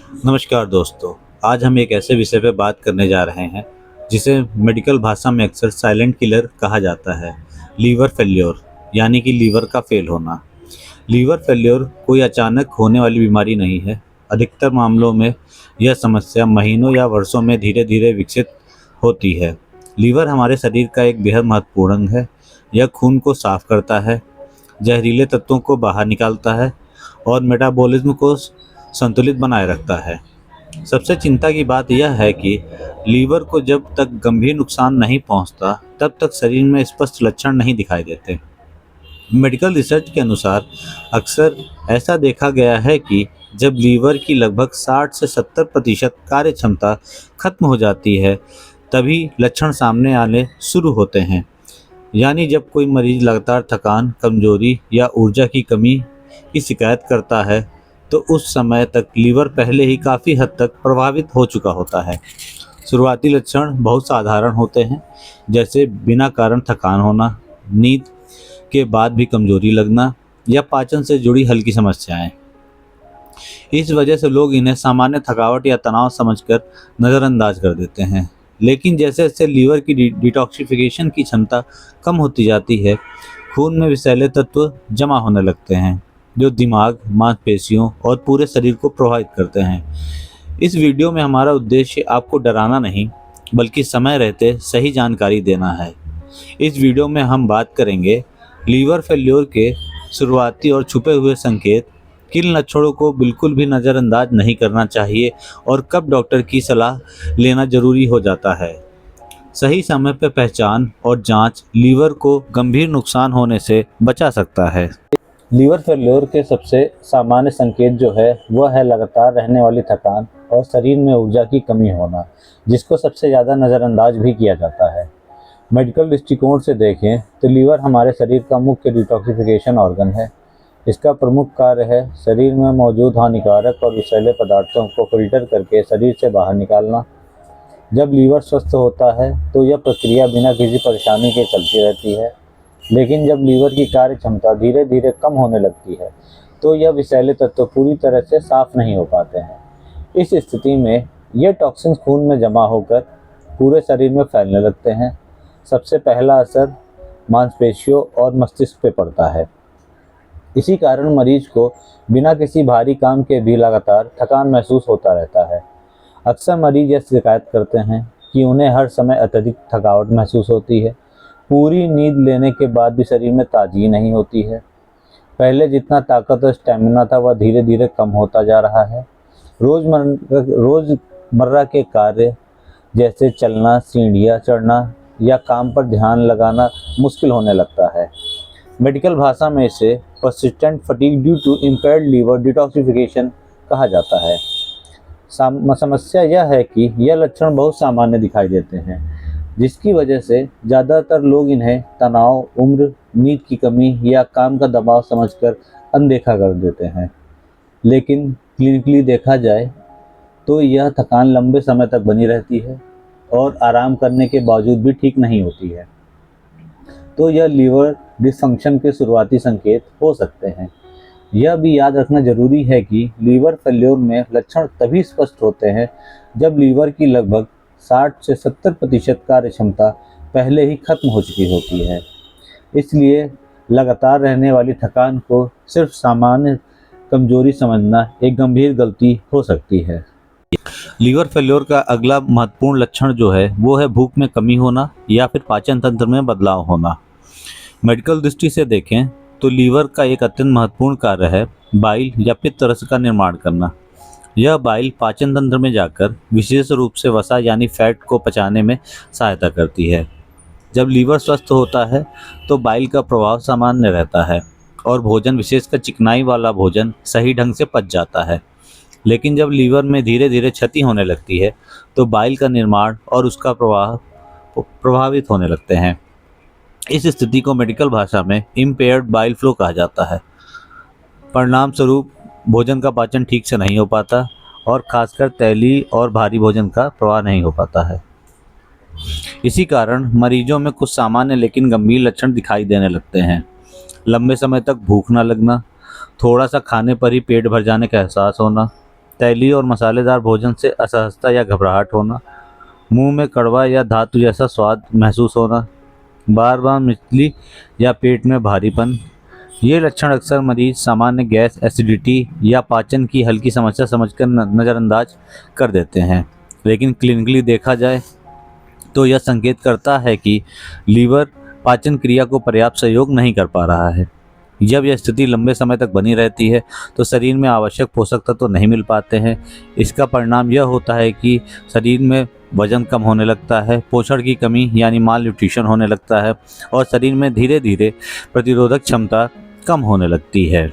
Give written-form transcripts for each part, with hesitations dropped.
नमस्कार दोस्तों। आज हम एक ऐसे विषय पर बात करने जा रहे हैं जिसे मेडिकल भाषा में अक्सर साइलेंट किलर कहा जाता है। लीवर फेल्योर यानी कि लीवर का फेल होना। लीवर फेल्योर कोई अचानक होने वाली बीमारी नहीं है। अधिकतर मामलों में यह समस्या महीनों या वर्षों में धीरे धीरे विकसित होती है। लीवर हमारे शरीर का एक बेहद महत्वपूर्ण अंग है। यह खून को साफ करता है, जहरीले तत्वों को बाहर निकालता है और मेटाबॉलिज्म को संतुलित बनाए रखता है। सबसे चिंता की बात यह है कि लीवर को जब तक गंभीर नुकसान नहीं पहुंचता, तब तक शरीर में स्पष्ट लक्षण नहीं दिखाई देते। मेडिकल रिसर्च के अनुसार अक्सर ऐसा देखा गया है कि जब लीवर की लगभग 60 से 70% कार्य क्षमता खत्म हो जाती है, तभी लक्षण सामने आने शुरू होते हैं। यानी जब कोई मरीज लगातार थकान, कमजोरी या ऊर्जा की कमी की शिकायत करता है, तो उस समय तक लीवर पहले ही काफ़ी हद तक प्रभावित हो चुका होता है। शुरुआती लक्षण बहुत साधारण होते हैं, जैसे बिना कारण थकान होना, नींद के बाद भी कमजोरी लगना या पाचन से जुड़ी हल्की समस्याएं। इस वजह से लोग इन्हें सामान्य थकावट या तनाव समझकर नज़रअंदाज कर देते हैं। लेकिन जैसे जैसे लीवर की डिटॉक्सिफिकेशन की क्षमता कम होती जाती है, खून में विषैले तत्व जमा होने लगते हैं, जो दिमाग, मांसपेशियों और पूरे शरीर को प्रभावित करते हैं। इस वीडियो में हमारा उद्देश्य आपको डराना नहीं, बल्कि समय रहते सही जानकारी देना है। इस वीडियो में हम बात करेंगे लीवर फेल्योर के शुरुआती और छुपे हुए संकेत, किन लक्षणों को बिल्कुल भी नज़रअंदाज नहीं करना चाहिए और कब डॉक्टर की सलाह लेना जरूरी हो जाता है। सही समय पर पहचान और जांच लीवर को गंभीर नुकसान होने से बचा सकता है। लीवर फेल्योर के सबसे सामान्य संकेत जो है वह है लगातार रहने वाली थकान और शरीर में ऊर्जा की कमी होना, जिसको सबसे ज़्यादा नज़रअंदाज भी किया जाता है। मेडिकल दृष्टिकोण से देखें तो लीवर हमारे शरीर का मुख्य डिटॉक्सिफिकेशन ऑर्गन है। इसका प्रमुख कार्य है शरीर में मौजूद हानिकारक और विषैले पदार्थों को फिल्टर करके शरीर से बाहर निकालना। जब लीवर स्वस्थ होता है तो यह प्रक्रिया बिना किसी परेशानी के चलती रहती है। लेकिन जब लीवर की कार्य क्षमता धीरे धीरे कम होने लगती है, तो यह विषैले तत्व पूरी तरह से साफ नहीं हो पाते हैं। इस स्थिति में ये टॉक्सिन्स खून में जमा होकर पूरे शरीर में फैलने लगते हैं। सबसे पहला असर मांसपेशियों और मस्तिष्क पे पड़ता है। इसी कारण मरीज को बिना किसी भारी काम के भी लगातार थकान महसूस होता रहता है। अक्सर मरीज यह शिकायत करते हैं कि उन्हें हर समय अत्यधिक थकावट महसूस होती है। पूरी नींद लेने के बाद भी शरीर में ताजगी नहीं होती है। पहले जितना ताकत और स्टैमिना था वह धीरे धीरे कम होता जा रहा है। रोज़मर्रा के कार्य जैसे चलना, सीढ़ियाँ चढ़ना या काम पर ध्यान लगाना मुश्किल होने लगता है। मेडिकल भाषा में इसे persistent fatigue due to impaired liver detoxification कहा जाता है। समस्या यह है कि यह लक्षण बहुत सामान्य दिखाई देते हैं, जिसकी वजह से ज़्यादातर लोग इन्हें तनाव, उम्र, नींद की कमी या काम का दबाव समझकर अनदेखा कर देते हैं। लेकिन क्लिनिकली देखा जाए तो यह थकान लंबे समय तक बनी रहती है और आराम करने के बावजूद भी ठीक नहीं होती है। तो यह लीवर डिसफंक्शन के शुरुआती संकेत हो सकते हैं। यह भी याद रखना जरूरी है कि लीवर फेल्योर में लक्षण तभी स्पष्ट होते हैं जब लीवर की लगभग 60 से 70% कार्य क्षमता पहले ही खत्म हो चुकी होती है। इसलिए लगातार रहने वाली थकान को सिर्फ सामान्य कमजोरी समझना एक गंभीर गलती हो सकती है। लीवर फेल्योर का अगला महत्वपूर्ण लक्षण जो है वो है भूख में कमी होना या फिर पाचन तंत्र में बदलाव होना। मेडिकल दृष्टि से देखें तो लीवर का एक अत्यंत महत्वपूर्ण कार्य है बाइल या पित्त रस का निर्माण करना। यह बाइल पाचन तंत्र में जाकर विशेष रूप से वसा यानी फैट को पचाने में सहायता करती है। जब लीवर स्वस्थ होता है तो बाइल का प्रभाव सामान्य रहता है और भोजन, विशेषकर चिकनाई वाला भोजन, सही ढंग से पच जाता है। लेकिन जब लीवर में धीरे धीरे क्षति होने लगती है तो बाइल का निर्माण और उसका प्रवाह प्रभावित होने लगते हैं। इस स्थिति को मेडिकल भाषा में इम्पेयर्ड बाइल फ्लो कहा जाता है। परिणाम स्वरूप भोजन का पाचन ठीक से नहीं हो पाता और खासकर तैलीय और भारी भोजन का प्रवाह नहीं हो पाता है। इसी कारण मरीजों में कुछ सामान्य लेकिन गंभीर लक्षण दिखाई देने लगते हैं। लंबे समय तक भूख न लगना, थोड़ा सा खाने पर ही पेट भर जाने का एहसास होना, तैलीय और मसालेदार भोजन से असहजता या घबराहट होना, मुंह में कड़वा या धातु जैसा स्वाद महसूस होना, बार बार मिचली या पेट में भारीपन। ये लक्षण अक्सर मरीज सामान्य गैस, एसिडिटी या पाचन की हल्की समस्या समझकर नज़रअंदाज कर देते हैं, लेकिन क्लिनिकली देखा जाए तो यह संकेत करता है कि लीवर पाचन क्रिया को पर्याप्त सहयोग नहीं कर पा रहा है। जब यह स्थिति लंबे समय तक बनी रहती है तो शरीर में आवश्यक पोषक तत्व तो नहीं मिल पाते हैं। इसका परिणाम यह होता है कि शरीर में वजन कम होने लगता है, पोषण की कमी यानी माल न्यूट्रिशन होने लगता है और शरीर में धीरे धीरे प्रतिरोधक क्षमता कम होने लगती है।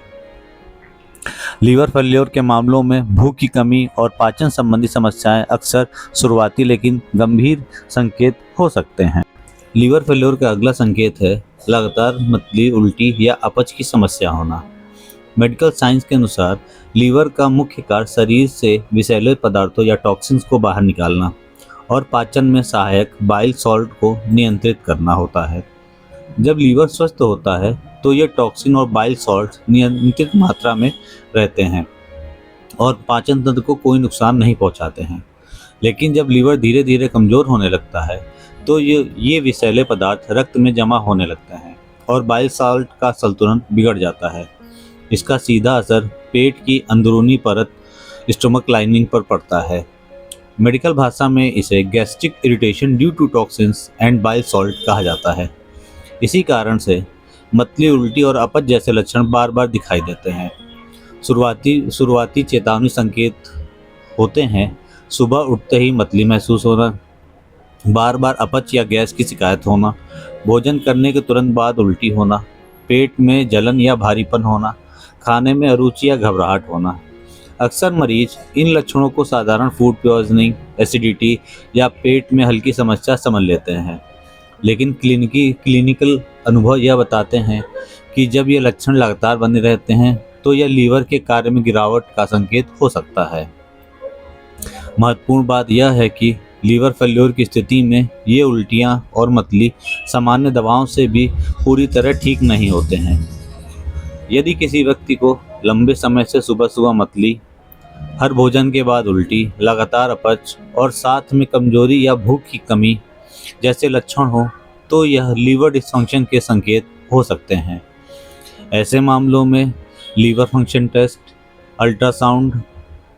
लीवर फेल्योर के मामलों में भूख की कमी और पाचन संबंधी समस्याएं अक्सर शुरुआती लेकिन गंभीर संकेत हो सकते हैं। लीवर फेल्योर का अगला संकेत है लगातार मतली, उल्टी या अपच की समस्या होना। मेडिकल साइंस के अनुसार लीवर का मुख्य कार्य शरीर से विषैले पदार्थों या टॉक्सिन्स को बाहर निकालना और पाचन में सहायक बाइल सॉल्ट को नियंत्रित करना होता है। जब लीवर स्वस्थ होता है तो ये टॉक्सिन और बाइल सॉल्ट नियंत्रित मात्रा में रहते हैं और पाचन तंत्र को कोई नुकसान नहीं पहुंचाते हैं। लेकिन जब लीवर धीरे धीरे कमज़ोर होने लगता है तो ये विषैले पदार्थ रक्त में जमा होने लगते हैं और बाइल सॉल्ट का संतुलन बिगड़ जाता है। इसका सीधा असर पेट की अंदरूनी परत स्टोमक लाइनिंग पर पड़ता है। मेडिकल भाषा में इसे gastric irritation due to toxins and bile salt कहा जाता है। इसी कारण से मतली, उल्टी और अपच जैसे लक्षण बार बार दिखाई देते हैं। शुरुआती चेतावनी संकेत होते हैं सुबह उठते ही मतली महसूस होना, बार बार अपच या गैस की शिकायत होना, भोजन करने के तुरंत बाद उल्टी होना, पेट में जलन या भारीपन होना, खाने में अरुचि या घबराहट होना। अक्सर मरीज इन लक्षणों को साधारण फूड पॉइजनिंग, एसिडिटी या पेट में हल्की समस्या समझ लेते हैं, लेकिन क्लिनिकल अनुभव यह बताते हैं कि जब ये लक्षण लगातार बने रहते हैं तो यह लीवर के कार्य में गिरावट का संकेत हो सकता है। महत्वपूर्ण बात यह है कि लीवर फेल्योर की स्थिति में ये उल्टियाँ और मतली सामान्य दवाओं से भी पूरी तरह ठीक नहीं होते हैं। यदि किसी व्यक्ति को लंबे समय से सुबह सुबह मतली, हर भोजन के बाद उल्टी, लगातार अपच और साथ में कमजोरी या भूख की कमी जैसे लक्षण हो तो यह लीवर डिसफंक्शन के संकेत हो सकते हैं। ऐसे मामलों में लीवर फंक्शन टेस्ट, अल्ट्रासाउंड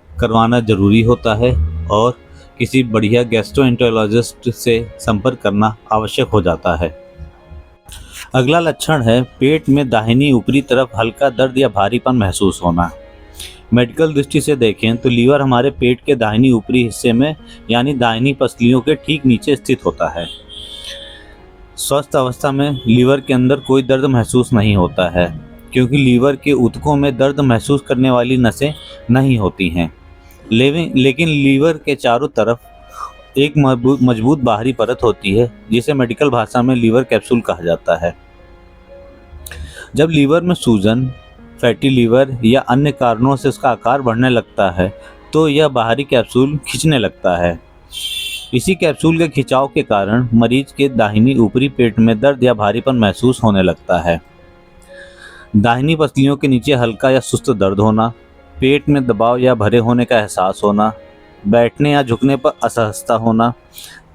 करवाना जरूरी होता है और किसी बढ़िया गैस्ट्रोएंटेरोलॉजिस्ट से संपर्क करना आवश्यक हो जाता है। अगला लक्षण है पेट में दाहिनी ऊपरी तरफ हल्का दर्द या भारीपन महसूस होना। मेडिकल दृष्टि से देखें तो लीवर हमारे पेट के दाहिनी ऊपरी हिस्से में यानी दाहिनी पसलियों के ठीक नीचे स्थित होता है। स्वस्थ अवस्था में लीवर के अंदर कोई दर्द महसूस नहीं होता है क्योंकि लीवर के ऊतकों में दर्द महसूस करने वाली नसें नहीं होती हैं। लेकिन लीवर के चारों तरफ एक मजबूत बाहरी परत होती है जिसे मेडिकल भाषा में लीवर कैप्सूल कहा जाता है। जब लीवर में सूजन, फैटी लीवर या अन्य कारणों से उसका आकार बढ़ने लगता है तो यह बाहरी कैप्सूल खिंचने लगता है। इसी कैप्सूल के खिंचाव के कारण मरीज के दाहिनी ऊपरी पेट में दर्द या भारीपन महसूस होने लगता है। दाहिनी पसलियों के नीचे हल्का या सुस्त दर्द होना, पेट में दबाव या भरे होने का एहसास होना, बैठने या झुकने पर असहजता होना,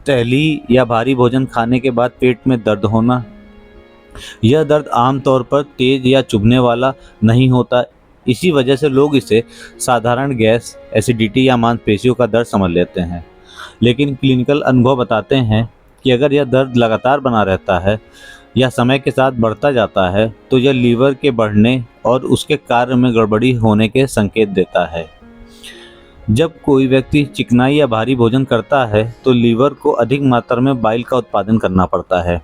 तैलीय या भारी भोजन खाने के बाद पेट में दर्द होना। यह दर्द आमतौर पर तेज या चुभने वाला नहीं होता, इसी वजह से लोग इसे साधारण गैस, एसिडिटी या मांसपेशियों का दर्द समझ लेते हैं। लेकिन क्लिनिकल अनुभव बताते हैं कि अगर यह दर्द लगातार बना रहता है या समय के साथ बढ़ता जाता है तो यह लीवर के बढ़ने और उसके कार्य में गड़बड़ी होने के संकेत देता है। जब कोई व्यक्ति चिकनाई या भारी भोजन करता है तो लीवर को अधिक मात्रा में बाइल का उत्पादन करना पड़ता है।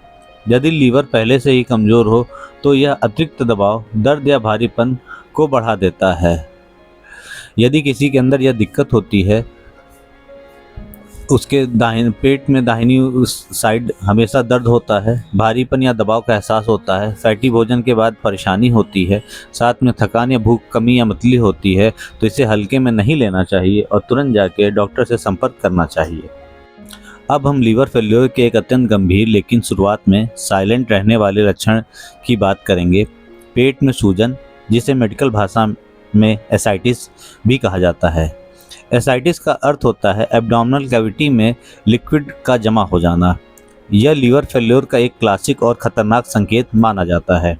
यदि लीवर पहले से ही कमज़ोर हो तो यह अतिरिक्त दबाव, दर्द या भारीपन को बढ़ा देता है। यदि किसी के अंदर यह दिक्कत होती है, उसके पेट में दाहिनी साइड हमेशा दर्द होता है, भारीपन या दबाव का एहसास होता है, फैटी भोजन के बाद परेशानी होती है, साथ में थकान या भूख कमी या मतली होती है तो इसे हल्के में नहीं लेना चाहिए और तुरंत जाके डॉक्टर से संपर्क करना चाहिए। अब हम लीवर फेल्योर के एक अत्यंत गंभीर लेकिन शुरुआत में साइलेंट रहने वाले लक्षण की बात करेंगे। पेट में सूजन, जिसे मेडिकल भाषा में एसाइटिस भी कहा जाता है। एसाइटिस का अर्थ होता है एब्डोमिनल कैविटी में लिक्विड का जमा हो जाना। यह लीवर फेल्योर का एक क्लासिक और खतरनाक संकेत माना जाता है।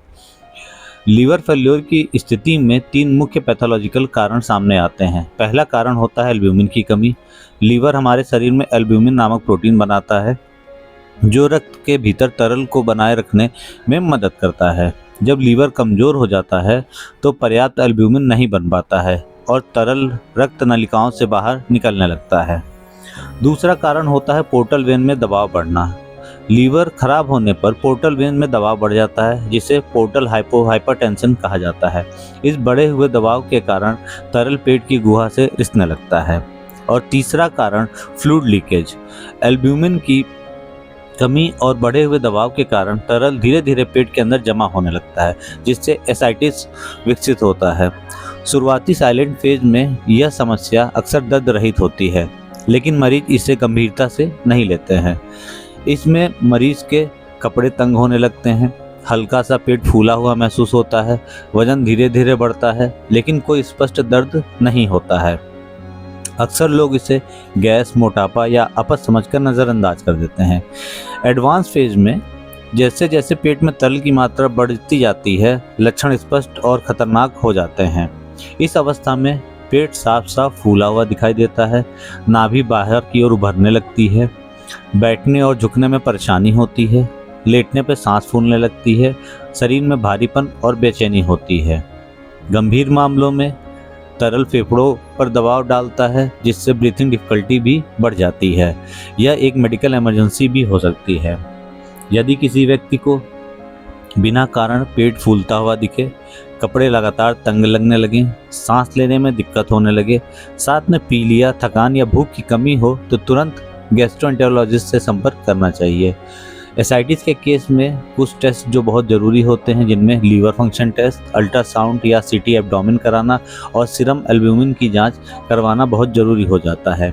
लीवर फेल्योर की स्थिति में 3 मुख्य पैथोलॉजिकल कारण सामने आते हैं। पहला कारण होता है एल्ब्यूमिन की कमी। लीवर हमारे शरीर में एल्ब्यूमिन नामक प्रोटीन बनाता है जो रक्त के भीतर तरल को बनाए रखने में मदद करता है। जब लीवर कमज़ोर हो जाता है तो पर्याप्त एल्ब्यूमिन नहीं बन पाता है और तरल रक्त नलिकाओं से बाहर निकलने लगता है। दूसरा कारण होता है पोर्टल वेन में दबाव बढ़ना। लीवर खराब होने पर पोर्टल वेन में दबाव बढ़ जाता है जिसे पोर्टल हाइपरटेंशन कहा जाता है। इस बढ़े हुए दबाव के कारण तरल पेट की गुहा से रिसने लगता है। और तीसरा कारण फ्लूइड लीकेज। एल्ब्यूमिन की कमी और बढ़े हुए दबाव के कारण तरल धीरे धीरे पेट के अंदर जमा होने लगता है जिससे एसाइटिस विकसित होता है। शुरुआती साइलेंट फेज में यह समस्या अक्सर दर्द रहित होती है लेकिन मरीज इसे गंभीरता से नहीं लेते हैं। इसमें मरीज के कपड़े तंग होने लगते हैं, हल्का सा पेट फूला हुआ महसूस होता है, वजन धीरे धीरे बढ़ता है लेकिन कोई स्पष्ट दर्द नहीं होता है। अक्सर लोग इसे गैस, मोटापा या अपच समझकर नज़रअंदाज कर देते हैं। एडवांस फेज में जैसे जैसे पेट में तरल की मात्रा बढ़ती जाती है लक्षण स्पष्ट और खतरनाक हो जाते हैं। इस अवस्था में पेट साफ साफ फूला हुआ दिखाई देता है, नाभि बाहर की ओर उभरने लगती है, बैठने और झुकने में परेशानी होती है, लेटने पर सांस फूलने लगती है, शरीर में भारीपन और बेचैनी होती है। गंभीर मामलों में तरल फेफड़ों पर दबाव डालता है जिससे ब्रीथिंग डिफिकल्टी भी बढ़ जाती है। यह एक मेडिकल इमरजेंसी भी हो सकती है। यदि किसी व्यक्ति को बिना कारण पेट फूलता हुआ दिखे, कपड़े लगातार तंग लगने लगें, सांस लेने में दिक्कत होने लगे, साथ में पीलिया, थकान या भूख की कमी हो तो तुरंत गैस्ट्रोएंटेरोलॉजिस्ट से संपर्क करना चाहिए। एसाइटिस के केस में कुछ टेस्ट जो बहुत ज़रूरी होते हैं जिनमें लीवर फंक्शन टेस्ट, अल्ट्रासाउंड या सीटी एब्डोमेन कराना और सीरम एल्ब्यूमिन की जांच करवाना बहुत ज़रूरी हो जाता है।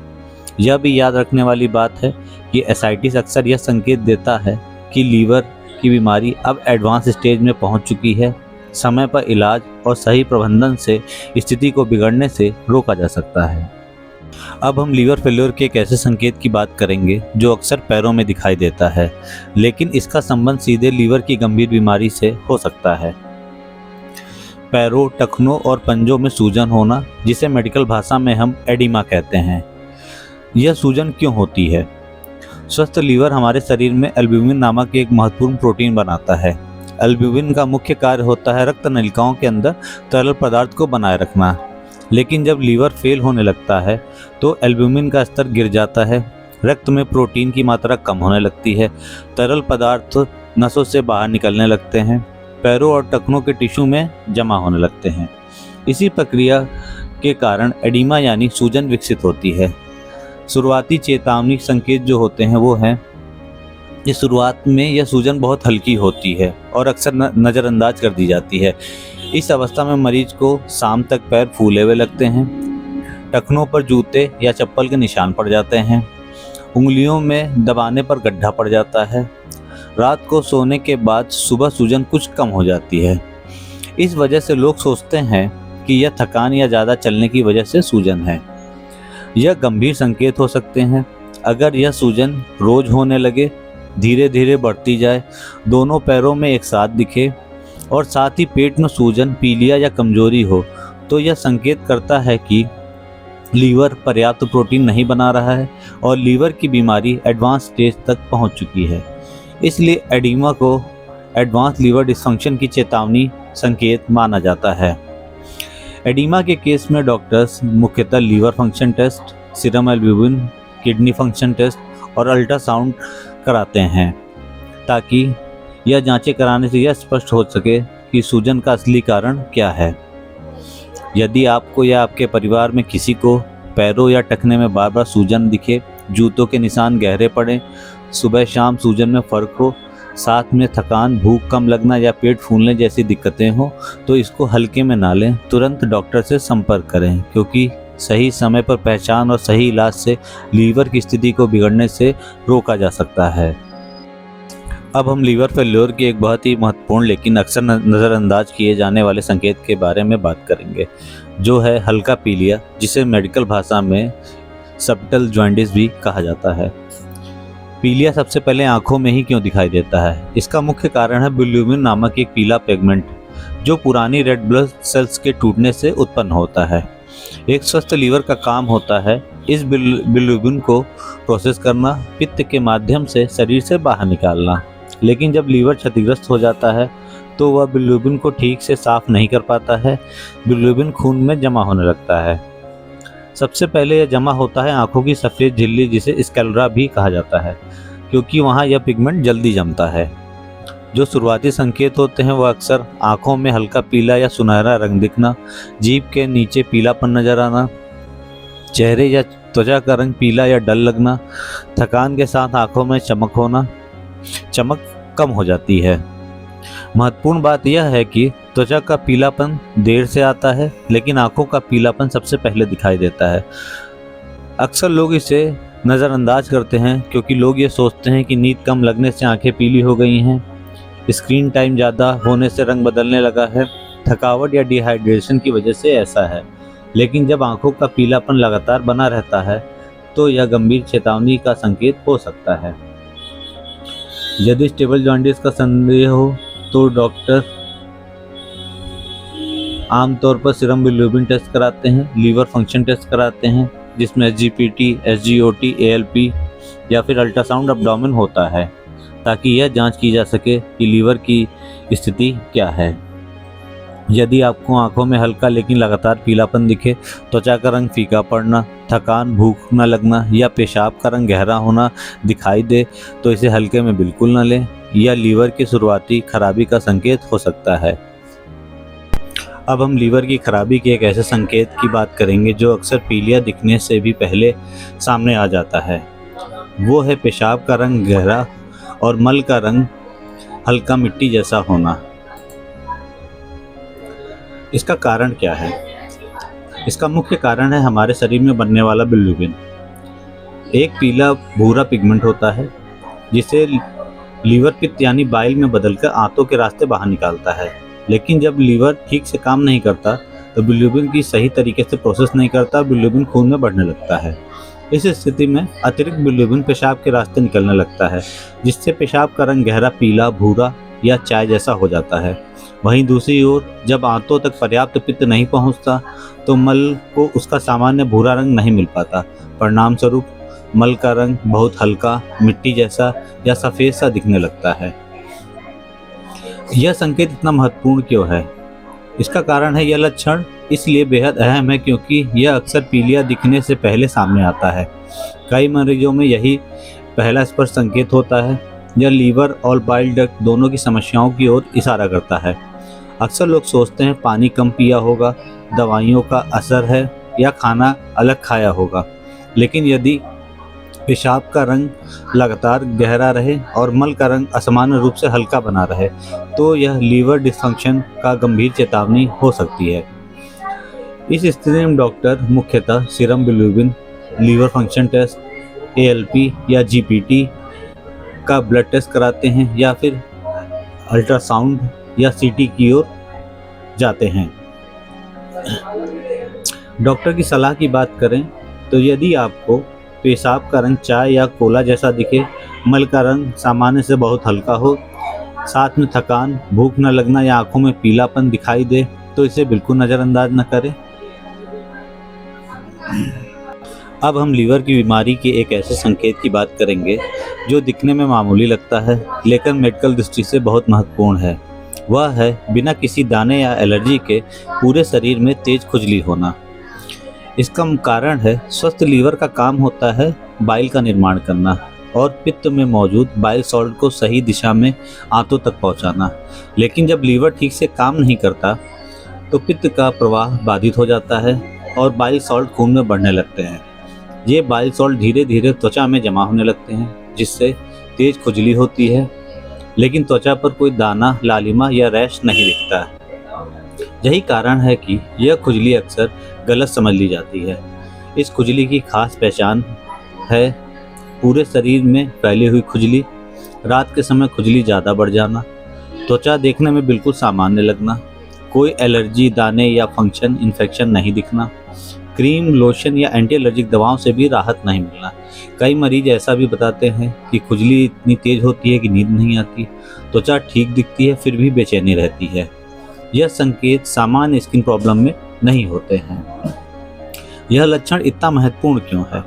यह भी याद रखने वाली बात है कि एसाइटिस अक्सर यह संकेत देता है कि लीवर की बीमारी अब एडवांस स्टेज में पहुंच चुकी है। समय पर इलाज और सही प्रबंधन से स्थिति को बिगड़ने से रोका जा सकता है। अब हम लीवर फेल्योर के एक ऐसे संकेत की बात करेंगे जो अक्सर पैरों में दिखाई देता है लेकिन इसका संबंध सीधे लीवर की गंभीर बीमारी से हो सकता है। पैरों, टखनों और पंजों में सूजन होना, जिसे मेडिकल भाषा में हम एडिमा कहते हैं। यह सूजन क्यों होती है? स्वस्थ लीवर हमारे शरीर में एल्ब्यूमिन नामक एक महत्वपूर्ण प्रोटीन बनाता है। एल्ब्यूमिन का मुख्य कार्य होता है रक्त नलिकाओं के अंदर तरल पदार्थ को बनाए रखना। लेकिन जब लीवर फेल होने लगता है तो एल्ब्यूमिन का स्तर गिर जाता है, रक्त में प्रोटीन की मात्रा कम होने लगती है, तरल पदार्थ नसों से बाहर निकलने लगते हैं, पैरों और टखनों के टिश्यू में जमा होने लगते हैं। इसी प्रक्रिया के कारण एडिमा यानी सूजन विकसित होती है। शुरुआती चेतावनी संकेत जो होते हैं वो हैं, इस शुरुआत में यह सूजन बहुत हल्की होती है और अक्सर नज़रअंदाज कर दी जाती है। इस अवस्था में मरीज को शाम तक पैर फूले हुए लगते हैं, टखनों पर जूते या चप्पल के निशान पड़ जाते हैं, उंगलियों में दबाने पर गड्ढा पड़ जाता है। रात को सोने के बाद सुबह सूजन कुछ कम हो जाती है। इस वजह से लोग सोचते हैं कि यह थकान या ज़्यादा चलने की वजह से सूजन है। यह गंभीर संकेत हो सकते हैं अगर यह सूजन रोज होने लगे, धीरे धीरे बढ़ती जाए, दोनों पैरों में एक साथ दिखे और साथ ही पेट में सूजन, पीलिया या कमजोरी हो तो यह संकेत करता है कि लीवर पर्याप्त प्रोटीन नहीं बना रहा है और लीवर की बीमारी एडवांस स्टेज तक पहुंच चुकी है। इसलिए एडिमा को एडवांस लीवर डिस्फंक्शन की चेतावनी संकेत माना जाता है। एडिमा के केस में डॉक्टर्स मुख्यतः liver function test, serum albumin, kidney function test और अल्ट्रासाउंड कराते हैं ताकि यह जांचें कराने से यह स्पष्ट हो सके कि सूजन का असली कारण क्या है। यदि आपको या आपके परिवार में किसी को पैरों या टखने में बार बार सूजन दिखे, जूतों के निशान गहरे पड़े, सुबह शाम सूजन में फ़र्क हो, साथ में थकान, भूख कम लगना या पेट फूलने जैसी दिक्कतें हो तो इसको हल्के में ना लें, तुरंत डॉक्टर से संपर्क करें क्योंकि सही समय पर पहचान और सही इलाज से लीवर की स्थिति को बिगड़ने से रोका जा सकता है। अब हम लीवर फेल्योर की एक बहुत ही महत्वपूर्ण लेकिन अक्सर नज़रअंदाज किए जाने वाले संकेत के बारे में बात करेंगे, जो है हल्का पीलिया, जिसे मेडिकल भाषा में सबटल जॉन्डिस भी कहा जाता है। पीलिया सबसे पहले आंखों में ही क्यों दिखाई देता है? इसका मुख्य कारण है बिल्यूबिन नामक एक पीला पिगमेंट, जो पुरानी रेड ब्लड सेल्स के टूटने से उत्पन्न होता है। एक स्वस्थ लीवर का काम होता है इस बिल्यूबिन को प्रोसेस करना, पित्त के माध्यम से शरीर से बाहर निकालना। लेकिन जब लीवर क्षतिग्रस्त हो जाता है तो वह बिल्यूबिन को ठीक से साफ नहीं कर पाता है। बिल्यूबिन खून में जमा होने लगता है। सबसे पहले यह जमा होता है आंखों की सफ़ेद झिल्ली, जिसे स्क्लेरा भी कहा जाता है, क्योंकि वहाँ यह पिगमेंट जल्दी जमता है। जो शुरुआती संकेत होते हैं वह अक्सर आंखों में हल्का पीला या सुनहरा रंग दिखना, जीभ के नीचे पीलापन नजर आना, चेहरे या त्वचा का रंग पीला या डल लगना, थकान के साथ आंखों में चमक होना, चमक कम हो जाती है। महत्वपूर्ण बात यह है कि त्वचा का पीलापन देर से आता है, लेकिन आंखों का पीलापन सबसे पहले दिखाई देता है। अक्सर लोग इसे नज़रअंदाज करते हैं क्योंकि लोग ये सोचते हैं कि नींद कम लगने से आंखें पीली हो गई हैं, स्क्रीन टाइम ज़्यादा होने से रंग बदलने लगा है, थकावट या डिहाइड्रेशन की वजह से ऐसा है। लेकिन जब आंखों का पीलापन लगातार बना रहता है तो यह गंभीर चेतावनी का संकेत हो सकता है। यदि स्टेबल जॉन्डिस का संदेह हो तो डॉक्टर आमतौर पर सीरम बिल्यूबिन टेस्ट कराते हैं, लीवर फंक्शन टेस्ट कराते हैं जिसमें SGPT, SGOT, ALP या फिर अल्ट्रासाउंड एब्डोमेन होता है, ताकि यह जांच की जा सके कि लीवर की स्थिति क्या है। यदि आपको आंखों में हल्का लेकिन लगातार पीलापन दिखे, त्वचा का रंग फीका पड़ना, थकान, भूख न लगना या पेशाब का रंग गहरा होना दिखाई दे तो इसे हल्के में बिल्कुल न लें। यह लीवर की शुरुआती खराबी का संकेत हो सकता है। अब हम लीवर की खराबी के एक ऐसे संकेत की बात करेंगे जो अक्सर पीलिया दिखने से भी पहले सामने आ जाता है। वो है पेशाब का रंग गहरा और मल का रंग हल्का मिट्टी जैसा होना। इसका कारण क्या है? इसका मुख्य कारण है हमारे शरीर में बनने वाला बिल्यूबिन। एक पीला भूरा पिगमेंट होता है जिसे लीवर पित्त यानी बाइल में बदलकर आंतों के रास्ते बाहर निकालता है। लेकिन जब लीवर ठीक से काम नहीं करता तो बिल्यूबिन की सही तरीके से प्रोसेस नहीं करता, बिल्यूबिन खून में बढ़ने लगता है। इस स्थिति में अतिरिक्त बिल्यूबिन पेशाब के रास्ते निकलने लगता है, जिससे पेशाब का रंग गहरा पीला, भूरा या चाय जैसा हो जाता है। वहीं दूसरी ओर जब आंतों तक पर्याप्त पित्त नहीं पहुंचता तो मल को उसका सामान्य भूरा रंग नहीं मिल पाता। परिणाम स्वरूप मल का रंग बहुत हल्का, मिट्टी जैसा या सफ़ेद सा दिखने लगता है। यह संकेत इतना महत्वपूर्ण क्यों है? इसका कारण है यह लक्षण इसलिए बेहद अहम है क्योंकि यह अक्सर पीलिया दिखने से पहले सामने आता है। कई मरीजों में यही पहला स्पष्ट संकेत होता है। यह लीवर और बाइल डक्ट दोनों की समस्याओं की ओर इशारा करता है। अक्सर लोग सोचते हैं पानी कम पिया होगा, दवाइयों का असर है या खाना अलग खाया होगा। लेकिन यदि पेशाब का रंग लगातार गहरा रहे और मल का रंग असामान्य रूप से हल्का बना रहे तो यह लीवर डिस्फंक्शन का गंभीर चेतावनी हो सकती है। इस स्थिति में डॉक्टर मुख्यतः serum bilirubin, liver function test, ALP या GPT का ब्लड टेस्ट कराते हैं या फिर अल्ट्रासाउंड या CT की ओर जाते हैं। डॉक्टर की सलाह की बात करें तो यदि आपको पेशाब का रंग चाय या कोला जैसा दिखे, मल का रंग सामान्य से बहुत हल्का हो, साथ में थकान, भूख न लगना या आंखों में पीलापन दिखाई दे तो इसे बिल्कुल नज़रअंदाज न करें। अब हम लीवर की बीमारी के एक ऐसे संकेत की बात करेंगे जो दिखने में मामूली लगता है लेकिन मेडिकल दृष्टि से बहुत महत्वपूर्ण है। वह है बिना किसी दाने या एलर्जी के पूरे शरीर में तेज खुजली होना। इसका कारण है स्वस्थ लीवर का काम होता है बाइल का निर्माण करना और पित्त में मौजूद बाइल सॉल्ट को सही दिशा में आंतों तक पहुंचाना। लेकिन जब लीवर ठीक से काम नहीं करता तो पित्त का प्रवाह बाधित हो जाता है और बाइल सॉल्ट खून में बढ़ने लगते हैं। ये बाइल सॉल्ट धीरे धीरे त्वचा में जमा होने लगते हैं जिससे तेज खुजली होती है, लेकिन त्वचा पर कोई दाना, लालिमा या रैश नहीं दिखता। यही कारण है कि यह खुजली अक्सर गलत समझ ली जाती है। इस खुजली की खास पहचान है पूरे शरीर में फैली हुई खुजली, रात के समय खुजली ज़्यादा बढ़ जाना, त्वचा देखने में बिल्कुल सामान्य लगना, कोई एलर्जी, दाने या फंक्शन इन्फेक्शन नहीं दिखना, क्रीम, लोशन या एंटी एलर्जिक दवाओं से भी राहत नहीं मिलना। कई मरीज ऐसा भी बताते हैं कि खुजली इतनी तेज होती है कि नींद नहीं आती, त्वचा ठीक दिखती है फिर भी बेचैनी रहती है। यह संकेत सामान्य स्किन प्रॉब्लम में नहीं होते हैं। यह लक्षण इतना महत्वपूर्ण क्यों है?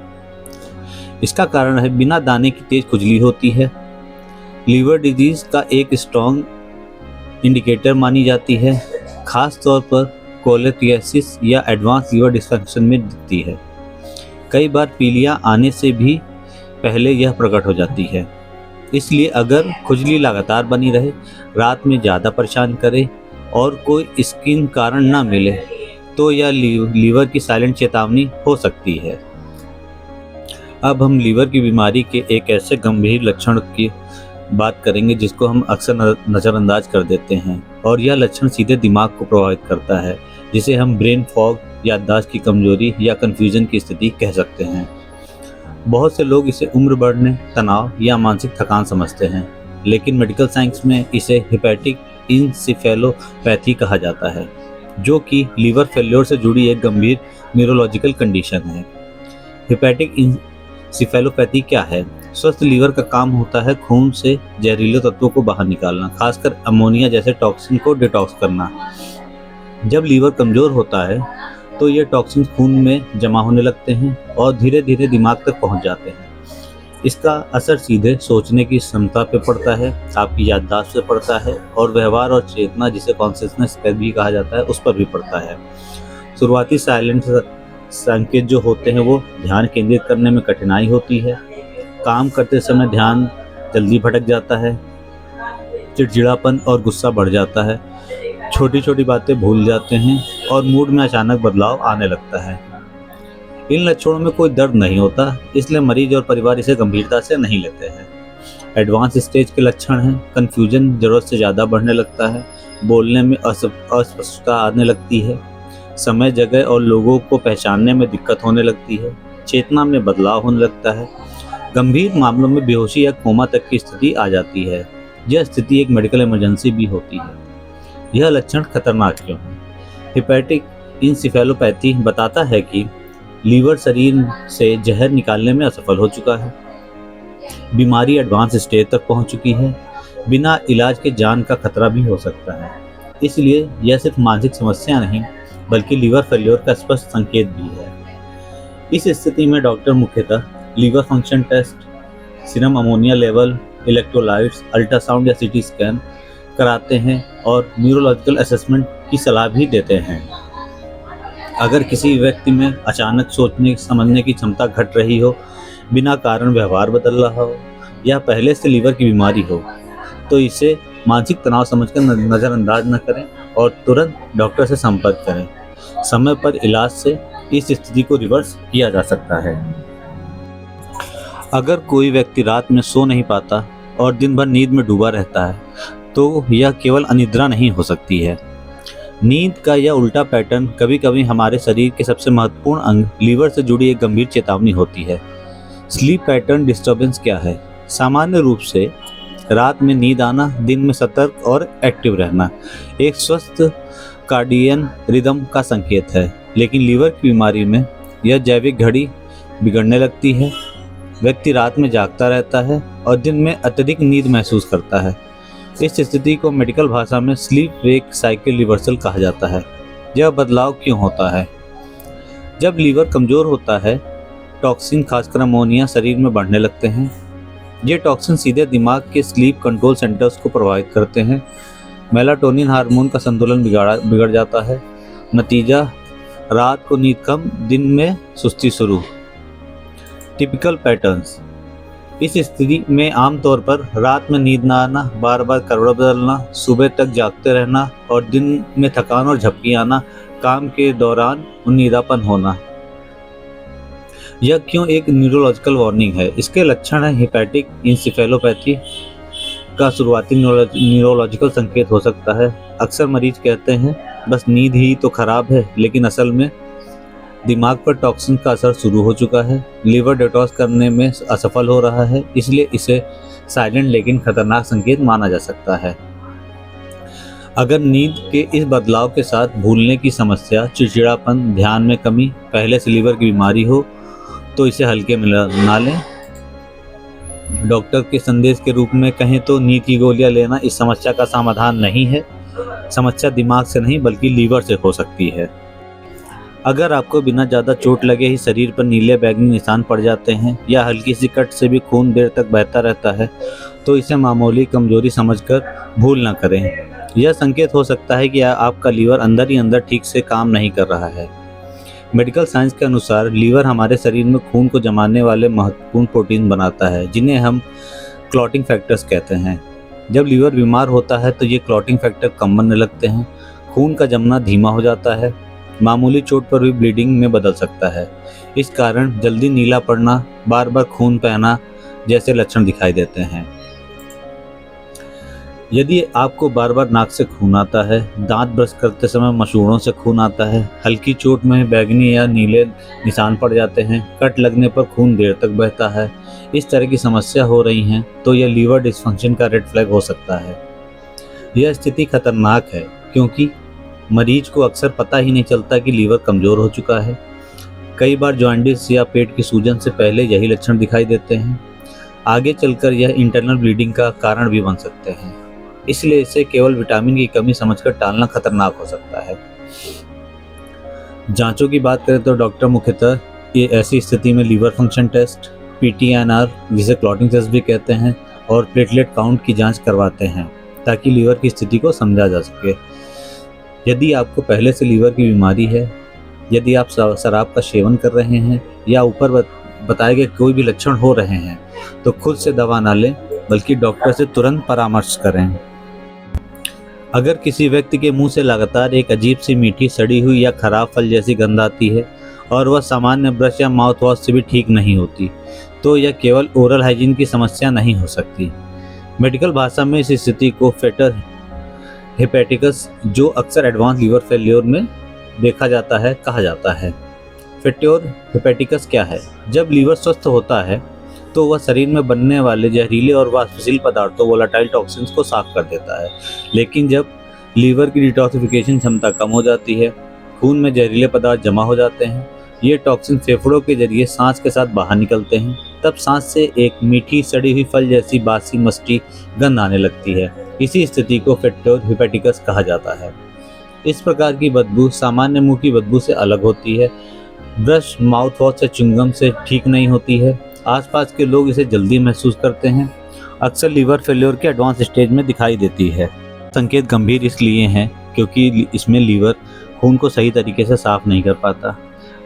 इसका कारण है बिना दाने की तेज खुजली होती है, लीवर डिजीज का एक स्ट्रॉन्ग इंडिकेटर मानी जाती है, खास तौर पर कोलेटियासिस या एडवांस लीवर डिस्फंक्शन में दिखती है। कई बार पीलिया आने से भी पहले यह प्रकट हो जाती है। इसलिए अगर खुजली लगातार बनी रहे, रात में ज़्यादा परेशान करे और कोई स्किन कारण ना मिले तो यह लीवर की साइलेंट चेतावनी हो सकती है। अब हम लीवर की बीमारी के एक ऐसे गंभीर लक्षण की बात करेंगे जिसको हम अक्सर नज़रअंदाज कर देते हैं, और यह लक्षण सीधे दिमाग को प्रभावित करता है, जिसे हम ब्रेन फॉग, याददाश्त की कमजोरी या कन्फ्यूजन की स्थिति कह सकते हैं। बहुत से लोग इसे उम्र बढ़ने, तनाव या मानसिक थकान समझते हैं, लेकिन मेडिकल साइंस में इसे हिपैटिक इंसेफेलोपैथी कहा जाता है, जो कि लीवर फेल्योर से जुड़ी एक गंभीर न्यूरोलॉजिकल कंडीशन है। हिपैटिक इंसेफेलोपैथी क्या है? स्वस्थ लीवर का काम होता है खून से जहरीले तत्वों को बाहर निकालना, खासकर अमोनिया जैसे टॉक्सिन को डिटॉक्स करना। जब लीवर कमज़ोर होता है तो ये टॉक्सिन खून में जमा होने लगते हैं और धीरे धीरे दिमाग तक पहुंच जाते हैं। इसका असर सीधे सोचने की क्षमता पे पड़ता है, आपकी याददाश्त पे पड़ता है, और व्यवहार और चेतना, जिसे कॉन्शियसनेस भी कहा जाता है, उस पर भी पड़ता है। शुरुआती साइलेंट संकेत जो होते हैं वो ध्यान केंद्रित करने में कठिनाई होती है, काम करते समय ध्यान जल्दी भटक जाता है, चिड़चिड़ापन और गुस्सा बढ़ जाता है, छोटी छोटी बातें भूल जाते हैं और मूड में अचानक बदलाव आने लगता है। इन लक्षणों में कोई दर्द नहीं होता, इसलिए मरीज और परिवार इसे गंभीरता से नहीं लेते हैं। एडवांस स्टेज के लक्षण हैं, कन्फ्यूजन ज़रूरत से ज़्यादा बढ़ने लगता है, बोलने में अस्पष्टता आने लगती है, समय, जगह और लोगों को पहचानने में दिक्कत होने लगती है, चेतना में बदलाव होने लगता है, गंभीर मामलों में बेहोशी या कोमा तक की स्थिति आ जाती है। यह स्थिति एक मेडिकल इमरजेंसी भी होती है। यह लक्षण खतरनाक क्यों है? हिपैटिक इंसेफेलोपैथी बताता है कि लीवर शरीर से जहर निकालने में असफल हो चुका है, बीमारी एडवांस स्टेज तक पहुंच चुकी है, बिना इलाज के जान का खतरा भी हो सकता है। इसलिए यह सिर्फ मानसिक समस्या नहीं बल्कि लीवर फेल्योर का स्पष्ट संकेत भी है। इस स्थिति में डॉक्टर मुख्यतः liver function test, serum ammonia level, electrolytes, ultrasound या सीटी स्कैन कराते हैं और न्यूरोलॉजिकल असेसमेंट की सलाह भी देते हैं। अगर किसी व्यक्ति में अचानक सोचने समझने की क्षमता घट रही हो, बिना कारण व्यवहार बदल रहा हो या पहले से लीवर की बीमारी हो, तो इसे मानसिक तनाव समझकर नज़रअंदाज न करें और तुरंत डॉक्टर से संपर्क करें। समय पर इलाज से इस स्थिति को रिवर्स किया जा सकता है। अगर कोई व्यक्ति रात में सो नहीं पाता और दिन भर नींद में डूबा रहता है, तो यह केवल अनिद्रा नहीं हो सकती है। नींद का यह उल्टा पैटर्न कभी कभी हमारे शरीर के सबसे महत्वपूर्ण अंग लीवर से जुड़ी एक गंभीर चेतावनी होती है। स्लीप पैटर्न डिस्टर्बेंस क्या है? सामान्य रूप से रात में नींद आना, दिन में सतर्क और एक्टिव रहना एक स्वस्थ कार्डियन रिदम का संकेत है, लेकिन लीवर की बीमारी में यह जैविक घड़ी बिगड़ने लगती है। व्यक्ति रात में जागता रहता है और दिन में अत्यधिक नींद महसूस करता है। इस स्थिति को मेडिकल भाषा में स्लीप वेक साइकिल रिवर्सल कहा जाता है। यह बदलाव क्यों होता है? जब लीवर कमज़ोर होता है, टॉक्सिन खासकर अमोनिया शरीर में बढ़ने लगते हैं। ये टॉक्सिन सीधे दिमाग के स्लीप कंट्रोल सेंटर्स को प्रभावित करते हैं। मेलाटोनिन हार्मोन का संतुलन बिगड़ जाता है। नतीजा, रात को नींद कम, दिन में सुस्ती शुरू। टिपिकल पैटर्न्स: इस स्थिति में आमतौर पर रात में नींद न आना, बार बार करवट बदलना, सुबह तक जागते रहना और दिन में थकान और झपकी आना, काम के दौरान उन्नीदापन होना। यह क्यों एक न्यूरोलॉजिकल वार्निंग है? इसके लक्षण है हिपैटिक इंसेफेलोपैथी का शुरुआती न्यूरोलॉजिकल संकेत हो सकता है। अक्सर मरीज कहते हैं बस नींद ही तो खराब है, लेकिन असल में दिमाग पर टॉक्सिन का असर शुरू हो चुका है, लीवर डिटॉक्स करने में असफल हो रहा है, इसलिए इसे साइलेंट लेकिन खतरनाक संकेत माना जा सकता है। अगर नींद के इस बदलाव के साथ भूलने की समस्या, चिड़चिड़ापन, ध्यान में कमी, पहले से लीवर की बीमारी हो तो इसे हल्के में ना लें। डॉक्टर के संदेश के रूप में कहें तो नींद की गोलियां लेना इस समस्या का समाधान नहीं है। समस्या दिमाग से नहीं बल्कि लीवर से हो सकती है। अगर आपको बिना ज़्यादा चोट लगे ही शरीर पर नीले बैंगनी निशान पड़ जाते हैं या हल्की सी कट से भी खून देर तक बहता रहता है तो इसे मामूली कमजोरी समझकर भूल न करें। यह संकेत हो सकता है कि आपका लीवर अंदर ही अंदर ठीक से काम नहीं कर रहा है। मेडिकल साइंस के अनुसार लीवर हमारे शरीर में खून को जमाने वाले महत्वपूर्ण प्रोटीन बनाता है जिन्हें हम क्लॉटिंग फैक्टर्स कहते हैं। जब लीवर बीमार होता है तो ये क्लॉटिंग फैक्टर कम बनने लगते हैं, खून का जमना धीमा हो जाता है, मामूली चोट पर भी ब्लीडिंग में बदल सकता है। इस कारण जल्दी नीला पड़ना, बार बार खून बहना जैसे लक्षण दिखाई देते हैं। यदि आपको बार बार नाक से खून आता है, दांत ब्रश करते समय मसूड़ों से खून आता है, हल्की चोट में बैंगनी या नीले निशान पड़ जाते हैं, कट लगने पर खून देर तक बहता है, इस तरह की समस्या हो रही है तो यह लीवर डिस्फंक्शन का रेड फ्लैग हो सकता है। यह स्थिति खतरनाक है क्योंकि मरीज को अक्सर पता ही नहीं चलता कि लीवर कमज़ोर हो चुका है। कई बार जॉन्डिस या पेट की सूजन से पहले यही लक्षण दिखाई देते हैं। आगे चलकर यह इंटरनल ब्लीडिंग का कारण भी बन सकते हैं, इसलिए इसे केवल विटामिन की कमी समझकर टालना खतरनाक हो सकता है। जांचों की बात करें तो डॉक्टर मुख्यतः ये ऐसी स्थिति में लीवर फंक्शन टेस्ट, PTNR जिसे क्लॉटिंग टेस्ट भी कहते हैं, और प्लेटलेट काउंट की जांच करवाते हैं ताकि लीवर की स्थिति को समझा जा सके। यदि आपको पहले से लीवर की बीमारी है, यदि आप शराब का सेवन कर रहे हैं या ऊपर बताए गए कोई भी लक्षण हो रहे हैं तो खुद से दवा ना लें बल्कि डॉक्टर से तुरंत परामर्श करें। अगर किसी व्यक्ति के मुंह से लगातार एक अजीब सी मीठी, सड़ी हुई या खराब फल जैसी गंध आती है और वह सामान्य ब्रश या माउथ वॉश से भी ठीक नहीं होती तो यह केवल ओरल हाइजीन की समस्या नहीं हो सकती। मेडिकल भाषा में इस स्थिति को फेटर हेपेटिकस, जो अक्सर एडवांस लीवर फेल्योर में देखा जाता है, कहा जाता है। फेट्योर हेपेटिकस क्या है? जब लीवर स्वस्थ होता है तो वह शरीर में बनने वाले जहरीले और वाष्पशील पदार्थों, वोलेटाइल टॉक्सिन्स को साफ कर देता है। लेकिन जब लीवर की डिटॉक्सिफिकेशन क्षमता कम हो जाती है, खून में जहरीले पदार्थ जमा हो जाते हैं, ये टॉक्सिन फेफड़ों के जरिए सांस के साथ बाहर निकलते हैं, तब सांस से एक मीठी, सड़ी हुई फल जैसी बासी मस्टी गंध आने लगती है। इसी स्थिति को फेट्योर हेपेटिकस कहा जाता है। इस प्रकार की बदबू सामान्य मुंह की बदबू से अलग होती है, ब्रश, माउथ वॉश या च्युइंगम से ठीक नहीं होती है। आसपास के लोग इसे जल्दी महसूस करते हैं, अक्सर लीवर फेल्योर के एडवांस स्टेज में दिखाई देती है। संकेत गंभीर इसलिए हैं क्योंकि इसमें लीवर खून को सही तरीके से साफ नहीं कर पाता।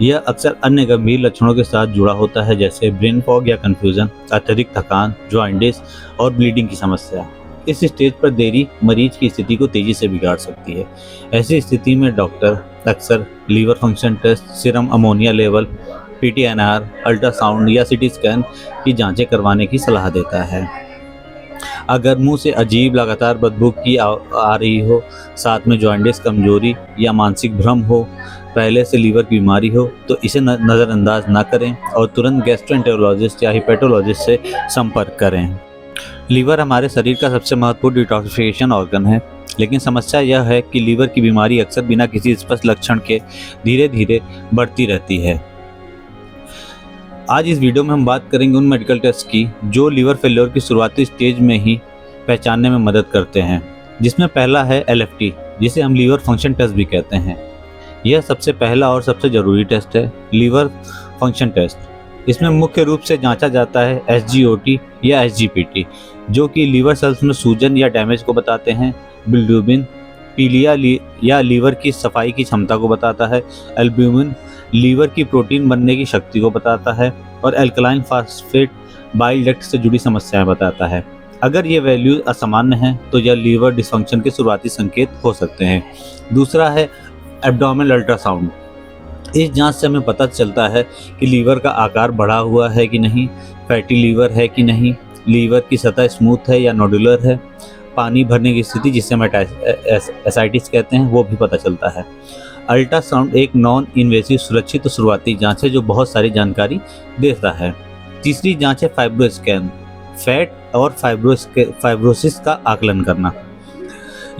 यह अक्सर अन्य गंभीर लक्षणों के साथ जुड़ा होता है जैसे ब्रेन फॉग या कन्फ्यूजन, अत्यधिक थकान, जॉन्डिस और ब्लीडिंग की समस्या। इस स्टेज पर देरी मरीज की स्थिति को तेजी से बिगाड़ सकती है। ऐसी स्थिति में डॉक्टर अक्सर liver function test, serum ammonia level, PTNR, ultrasound या CT स्कैन की जांचें करवाने की सलाह देता है। अगर मुंह से अजीब लगातार बदबू की आ रही हो, साथ में जॉन्डिस, कमजोरी या मानसिक भ्रम हो, पहले से लीवर की बीमारी हो तो इसे नज़रअंदाज ना करें और तुरंत गैस्ट्रोएंटेरोलॉजिस्ट या हिपेटोलॉजिस्ट से संपर्क करें। लीवर हमारे शरीर का सबसे महत्वपूर्ण डिटॉक्सिफिकेशन ऑर्गन है, लेकिन समस्या यह है कि लीवर की बीमारी अक्सर बिना किसी स्पष्ट लक्षण के धीरे धीरे बढ़ती रहती है। आज इस वीडियो में हम बात करेंगे उन मेडिकल टेस्ट की जो लीवर फेल्योर की शुरुआती स्टेज में ही पहचानने में मदद करते हैं, जिसमें पहला है LFT, जिसे हम लीवर फंक्शन टेस्ट भी कहते हैं। यह सबसे पहला और सबसे ज़रूरी टेस्ट है, लीवर फंक्शन टेस्ट। इसमें मुख्य रूप से जांचा जाता है SGOT या SGPT, जो कि लीवर सेल्स में सूजन या डैमेज को बताते हैं, बिल्डुबिन पीलिया या लीवर की सफाई की क्षमता को बताता है, एल्ब्यूमिन लीवर की प्रोटीन बनने की शक्ति को बताता है, और एल्कलाइन फास्फेट बाइल डक्ट से जुड़ी समस्याएं बताता है। अगर ये वैल्यूज असामान्य हैं तो यह लीवर डिस्फंक्शन के शुरुआती संकेत हो सकते हैं। दूसरा है एब्डोमिनल अल्ट्रासाउंड। इस जांच से हमें पता चलता है कि लीवर का आकार बढ़ा हुआ है कि नहीं, फैटी लीवर है कि नहीं, लीवर की सतह स्मूथ है या नोडुलर है, पानी भरने की स्थिति जिसे हम एसाइटिस कहते हैं वो भी पता चलता है। अल्ट्रासाउंड एक नॉन इन्वेसिव सुरक्षित और शुरुआती जांच है जो बहुत सारी जानकारी देता है। तीसरी जांच है फाइब्रोस्कैन, फैट और फाइब्रोसिस का आकलन करना।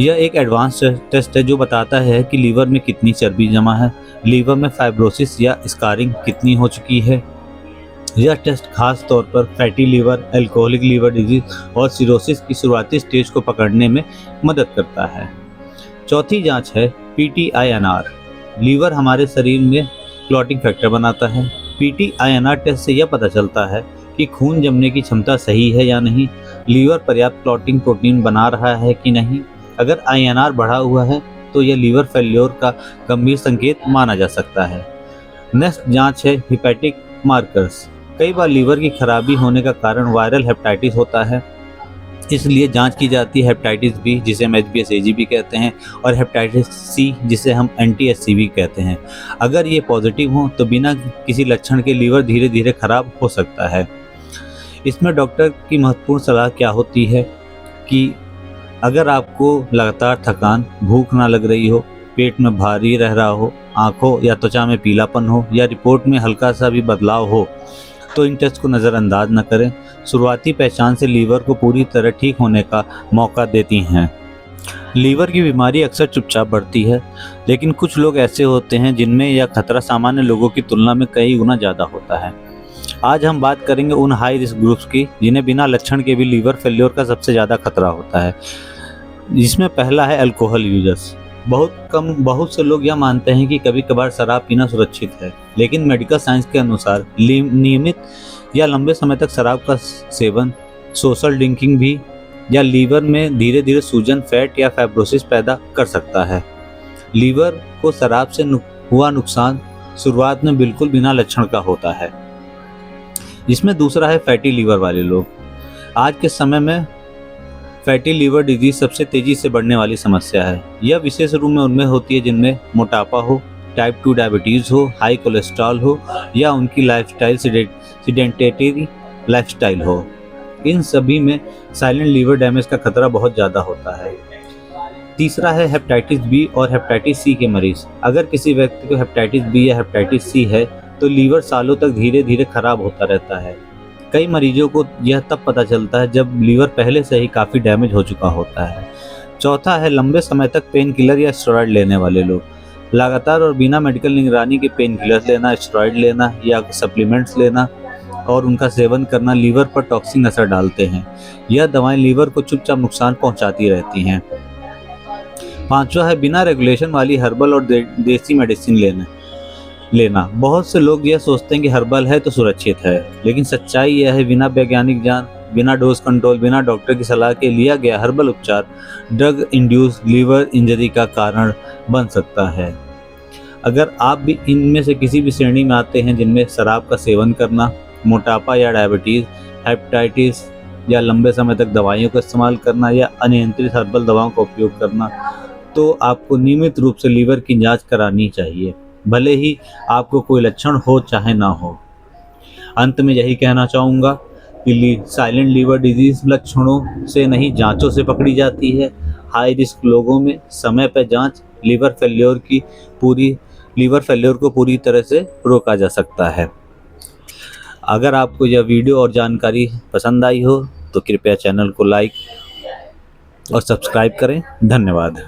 यह एक एडवांस टेस्ट है जो बताता है कि लीवर में कितनी चर्बी जमा है, लीवर में फाइब्रोसिस या स्कारिंग कितनी हो चुकी है। यह टेस्ट खास तौर पर fatty liver, alcoholic liver disease और सिरोसिस की शुरुआती स्टेज को पकड़ने में मदद करता है। चौथी जांच है PTINR। लीवर हमारे शरीर में क्लॉटिंग फैक्टर बनाता है। PTINR टेस्ट से यह पता चलता है कि खून जमने की क्षमता सही है या नहीं, लीवर पर्याप्त क्लॉटिंग प्रोटीन बना रहा है कि नहीं। अगर INR बढ़ा हुआ है तो यह लीवर फेल्योर का गंभीर संकेत माना जा सकता है। नेक्स्ट जांच है हिपैटिक मार्कर्स। कई बार लीवर की खराबी होने का कारण वायरल हेपेटाइटिस होता है, इसलिए जांच की जाती है हेपेटाइटिस बी जिसे हम HBsAg भी कहते हैं और हेपेटाइटिस सी जिसे हम NTSC कहते हैं। अगर ये पॉजिटिव हो तो बिना किसी लक्षण के लीवर धीरे धीरे खराब हो सकता है। इसमें डॉक्टर की महत्वपूर्ण सलाह क्या होती है कि अगर आपको लगातार थकान, भूख ना लग रही हो, पेट में भारी रह रहा हो, आंखों या त्वचा में पीलापन हो या रिपोर्ट में हल्का सा भी बदलाव हो तो इन टेस्ट को नज़रअंदाज न करें। शुरुआती पहचान से लीवर को पूरी तरह ठीक होने का मौका देती हैं। लीवर की बीमारी अक्सर चुपचाप बढ़ती है, लेकिन कुछ लोग ऐसे होते हैं जिनमें यह खतरा सामान्य लोगों की तुलना में कई गुना ज़्यादा होता है। आज हम बात करेंगे उन हाई रिस्क ग्रुप्स की जिन्हें बिना लक्षण के भी लीवर फेल्योर का सबसे ज़्यादा खतरा होता है, जिसमें पहला है अल्कोहल यूजर्स। बहुत से लोग यह मानते हैं कि कभी कभार शराब पीना सुरक्षित है, लेकिन मेडिकल साइंस के अनुसार नियमित या लंबे समय तक शराब का सेवन, सोशल ड्रिंकिंग भी या लीवर में धीरे धीरे सूजन, फैट या फाइब्रोसिस पैदा कर सकता है। लीवर को शराब से हुआ नुकसान शुरुआत में बिल्कुल बिना लक्षण का होता है। इसमें दूसरा है फैटी लीवर वाले लोग। आज के समय में फैटी लीवर डिजीज सबसे तेजी से बढ़ने वाली समस्या है। यह विशेष रूप में उनमें होती है जिनमें मोटापा हो, टाइप 2 डायबिटीज़ हो, हाई कोलेस्ट्रॉल हो या उनकी लाइफस्टाइल सीडेंटेटरी लाइफस्टाइल हो। इन सभी में साइलेंट लीवर डैमेज का खतरा बहुत ज़्यादा होता है। तीसरा है हेपेटाइटिस बी और हेपेटाइटिस सी के मरीज। अगर किसी व्यक्ति को हेपेटाइटिस बी या हेपेटाइटिस सी है तो लीवर सालों तक धीरे धीरे खराब होता रहता है। कई मरीजों को यह तब पता चलता है जब लीवर पहले से ही काफ़ी डैमेज हो चुका होता है। चौथा है लंबे समय तक पेन किलर या स्टेरॉयड लेने वाले लोग। लगातार और बिना मेडिकल निगरानी के पेन किलर लेना, स्टेरॉयड लेना या सप्लीमेंट्स लेना और उनका सेवन करना लीवर पर टॉक्सिक असर डालते हैं। यह दवाएं लीवर को चुपचाप नुकसान पहुंचाती रहती हैं। पांचवा है बिना रेगुलेशन वाली हर्बल और देसी मेडिसिन लेना। बहुत से लोग यह सोचते हैं कि हर्बल है तो सुरक्षित है, लेकिन सच्चाई यह है बिना वैज्ञानिक जान, बिना डोज कंट्रोल, बिना डॉक्टर की सलाह के लिया गया हर्बल उपचार ड्रग इंड्यूस लीवर इंजरी का कारण बन सकता है। अगर आप भी इनमें से किसी भी श्रेणी में आते हैं जिनमें शराब का सेवन करना, मोटापा या डायबिटीज़, हेपेटाइटिस या लंबे समय तक दवाइयों का इस्तेमाल करना या अनियंत्रित हर्बल दवाओं का उपयोग करना, तो आपको नियमित रूप से लीवर की जांच करानी चाहिए, भले ही आपको कोई लक्षण हो चाहे ना हो। अंत में यही कहना चाहूँगा कि साइलेंट लीवर डिजीज लक्षणों से नहीं जांचों से पकड़ी जाती है। हाई रिस्क लोगों में समय पर जांच लीवर फेल्योर को पूरी तरह से रोका जा सकता है। अगर आपको यह वीडियो और जानकारी पसंद आई हो तो कृपया चैनल को लाइक और सब्सक्राइब करें। धन्यवाद।